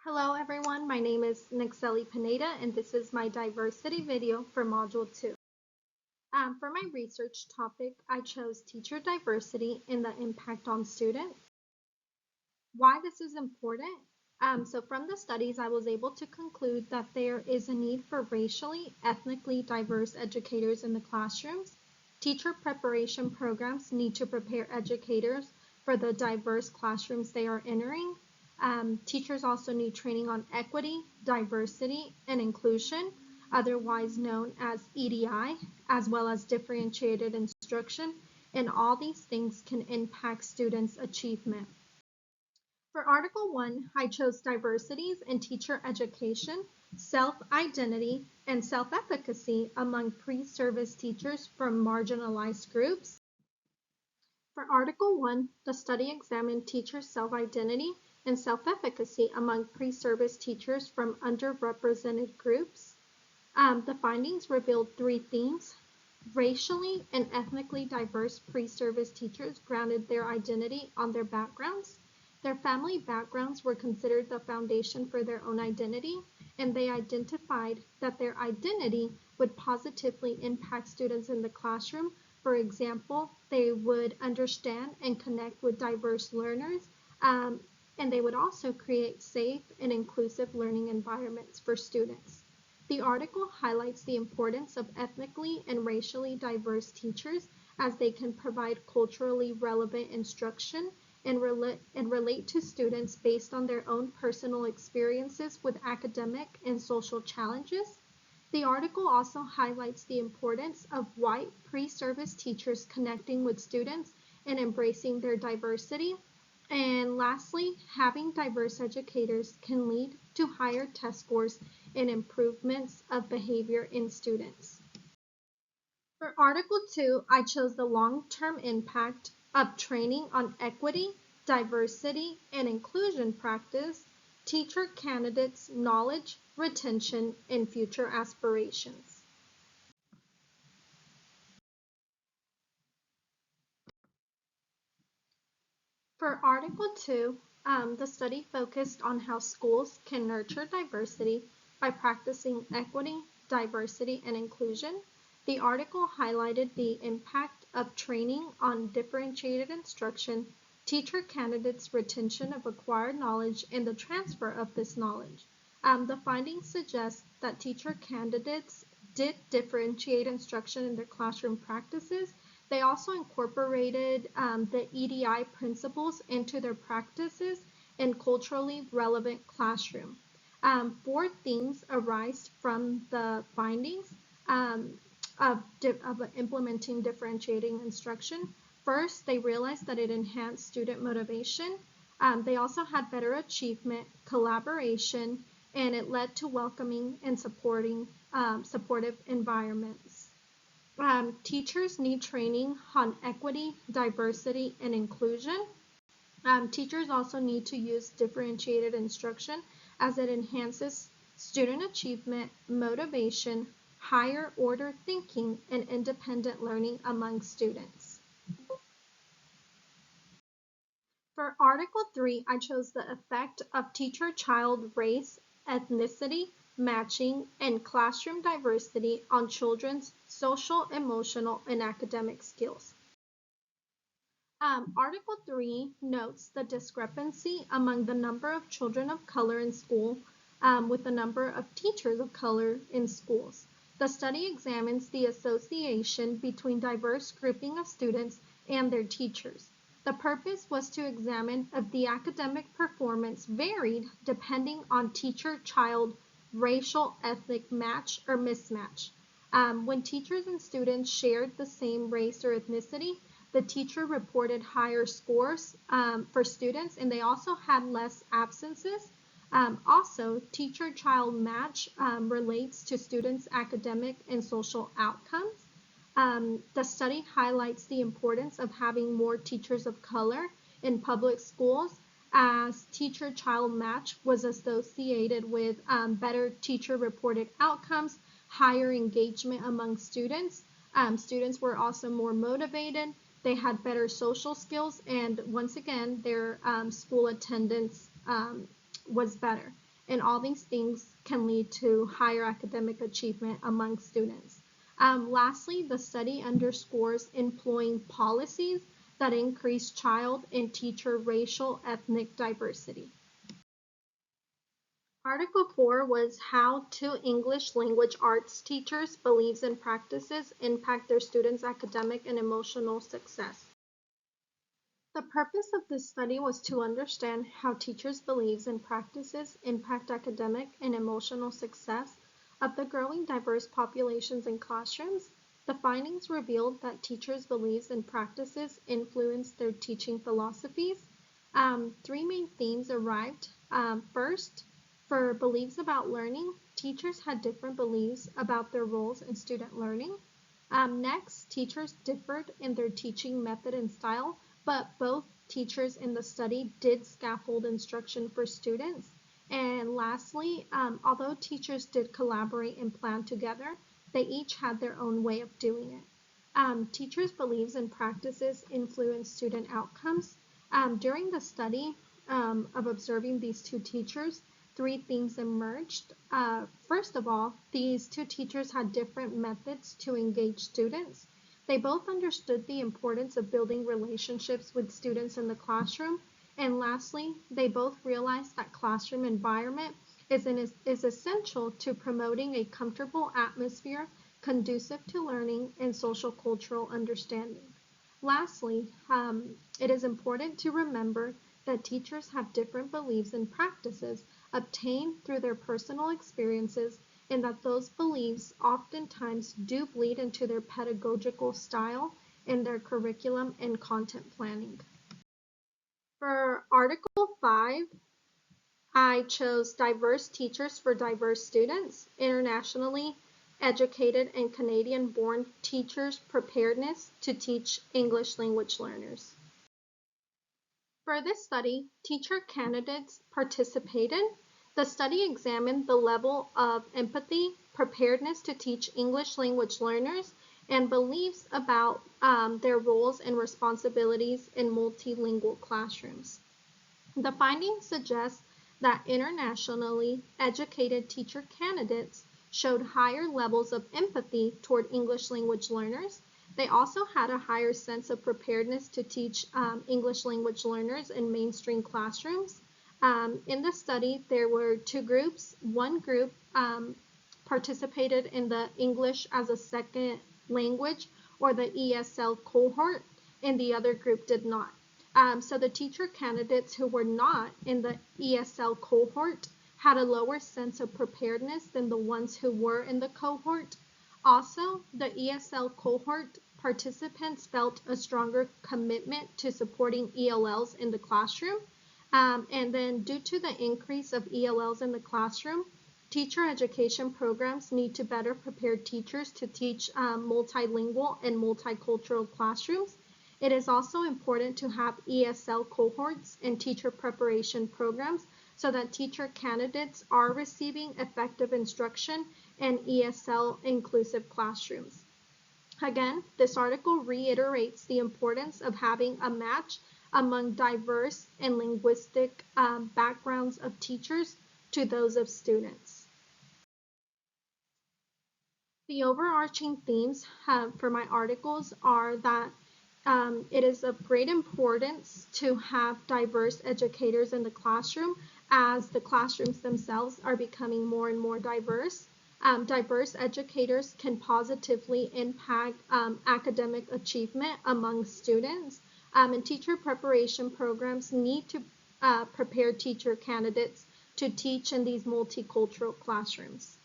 Hello everyone, my name is Nadxelly Pineda and this is my diversity video for Module 2. For my research topic, I chose teacher diversity and the impact on students. Why this is important? So from the studies, I was able to conclude that there is a need for racially, ethnically diverse educators in the classrooms. Teacher preparation programs need to prepare educators for the diverse classrooms they are entering. Teachers also need training on equity, diversity, and inclusion, otherwise known as EDI, as well as differentiated instruction, and all these things can impact students' achievement. For Article 1, I chose diversities in teacher education, self-identity, and self-efficacy among pre-service teachers from marginalized groups. For Article 1, the study examined teacher self-identity and self-efficacy among pre-service teachers from underrepresented groups. The findings revealed three themes. Racially and ethnically diverse pre-service teachers grounded their identity on their backgrounds. Their family backgrounds were considered the foundation for their own identity, and they identified that their identity would positively impact students in the classroom. For example, they would understand and connect with diverse learners, and they would also create safe and inclusive learning environments for students. The article highlights the importance of ethnically and racially diverse teachers as they can provide culturally relevant instruction and relate to students based on their own personal experiences with academic and social challenges. The article also highlights the importance of white pre-service teachers connecting with students and embracing their diversity. And lastly, having diverse educators can lead to higher test scores and improvements of behavior in students. For Article 2, I chose the long-term impact of training on equity, diversity, and inclusion practice, teacher candidates' knowledge, retention, and future aspirations. For Article 2, the study focused on how schools can nurture diversity by practicing equity, diversity, and inclusion. The article highlighted the impact of training on differentiated instruction, teacher candidates' retention of acquired knowledge, and the transfer of this knowledge. The findings suggest that teacher candidates did differentiate instruction in their classroom practices. They also incorporated the EDI principles into their practices in culturally relevant classroom. Four themes arise from the findings of implementing differentiating instruction. First, they realized that it enhanced student motivation. They also had better achievement, collaboration, and it led to welcoming and supportive environments. Teachers need training on equity, diversity, and inclusion. Teachers also need to use differentiated instruction as it enhances student achievement, motivation, higher order thinking, and independent learning among students. For Article 3, I chose the effect of teacher-child race, ethnicity, matching, and classroom diversity on children's social, emotional, and academic skills. Article 3 notes the discrepancy among the number of children of color in school with the number of teachers of color in schools. The study examines the association between diverse grouping of students and their teachers. The purpose was to examine if the academic performance varied depending on teacher-child racial ethnic match or mismatch. When teachers and students shared the same race or ethnicity, the teacher reported higher scores for students, and they also had less absences. Also, teacher-child match relates to students' academic and social outcomes. The study highlights the importance of having more teachers of color in public schools, as teacher-child match was associated with better teacher-reported outcomes, higher engagement among students. Students were also more motivated. They had better social skills, and once again, their school attendance was better. and all these things can lead to higher academic achievement among students. Lastly, the study underscores employing policies that increase child and teacher racial ethnic diversity. Article 4 was how two English language arts teachers' beliefs and practices impact their students' academic and emotional success. The purpose of this study was to understand how teachers' beliefs and practices impact academic and emotional success of the growing diverse populations in classrooms. The findings revealed that teachers' beliefs and practices influence their teaching philosophies. Three main themes arrived. First, for beliefs about learning, teachers had different beliefs about their roles in student learning. Next, teachers differed in their teaching method and style, but both teachers in the study did scaffold instruction for students. And lastly, although teachers did collaborate and plan together, they each had their own way of doing it. Teachers' beliefs and practices influence student outcomes. During the study of observing these two teachers, three themes emerged. First of all, these two teachers had different methods to engage students. They both understood the importance of building relationships with students in the classroom. And lastly, they both realized that classroom environment is essential to promoting a comfortable atmosphere conducive to learning and social cultural understanding. Lastly, it is important to remember that teachers have different beliefs and practices obtained through their personal experiences, and that those beliefs oftentimes do bleed into their pedagogical style in their curriculum and content planning. For Article 5, I chose diverse teachers for diverse students, internationally educated and Canadian-born teachers' preparedness to teach English language learners. For this study, teacher candidates participated. The study examined the level of empathy, preparedness to teach English language learners, and beliefs about their roles and responsibilities in multilingual classrooms. The findings suggest that internationally educated teacher candidates showed higher levels of empathy toward English language learners. They also had a higher sense of preparedness to teach English language learners in mainstream classrooms. In the study, there were two groups. One group participated in the English as a second language, or the ESL cohort, and the other group did not. So the teacher candidates who were not in the ESL cohort had a lower sense of preparedness than the ones who were in the cohort. Also, the ESL cohort participants felt a stronger commitment to supporting ELLs in the classroom. And then due to the increase of ELLs in the classroom, teacher education programs need to better prepare teachers to teach multilingual and multicultural classrooms. It is also important to have ESL cohorts and teacher preparation programs so that teacher candidates are receiving effective instruction in ESL inclusive classrooms. Again, this article reiterates the importance of having a match among diverse and linguistic backgrounds of teachers to those of students. The overarching themes for my articles are that it is of great importance to have diverse educators in the classroom, as the classrooms themselves are becoming more and more diverse. Diverse educators can positively impact academic achievement among students, and teacher preparation programs need to prepare teacher candidates to teach in these multicultural classrooms.